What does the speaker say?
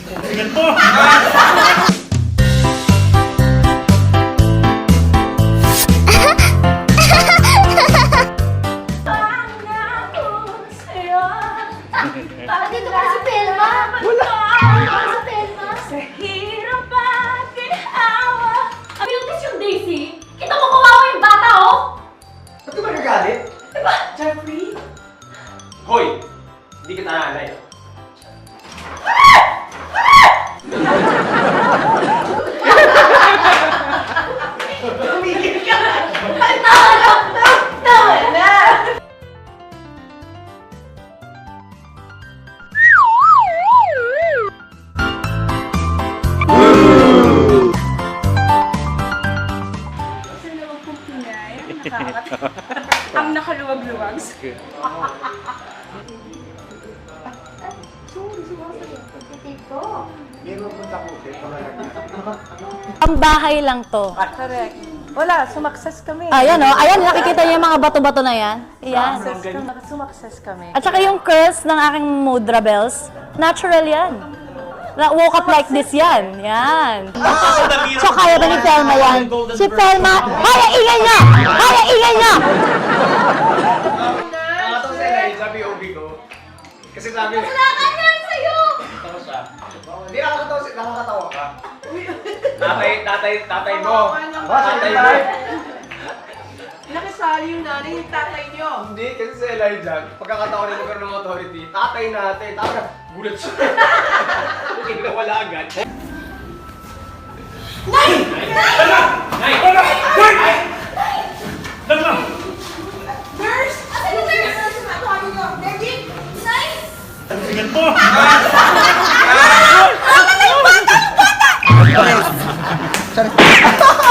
Tingnan mo! Dito ka si Pelma. Wala. Si Pelma. Sa hirap at ginawa. Abilis yung Daisy. Kita mo kawawa yung bata, oh! Ba't ka ba nagalit? Diba, Jeffrey? Hoy! Hindi kita naalay. Tumigil ka! Tawa na! Gusto naman pong Pinay. Ang nakaluwag-luwag. Ang bahay lang to. Correct. Wala, sumakses kami. Ayan o, ayan, nakikita niyo yung mga bato-bato na yan? Ayan. Sumakses kami. At saka yung curse ng aking mudra bells, natural yan. Woke up like this yan. Yan. So kaya ba ni Felma yan? Si Felma, kaya ingay niya! Kaya ingay niya! Nakatawa sa Eli, sabi yung OB ko. Kasi sabi... Kasalanan yan sa'yo! Nakatawa siya. Hindi nakakatawa ka. Tatay mo. Tatay mo. Nakisali yung nanay yung tatay niyo. Hindi, kasi sa Elijah, pagkakataon na magkaroon ng authority, tatay natin. Tapos, gulat siya. Hindi na wala agad. Nay! Nurse! Asan yung nurse? Tawagin ko. Daddy! Nay! Tingnan mo! Bata!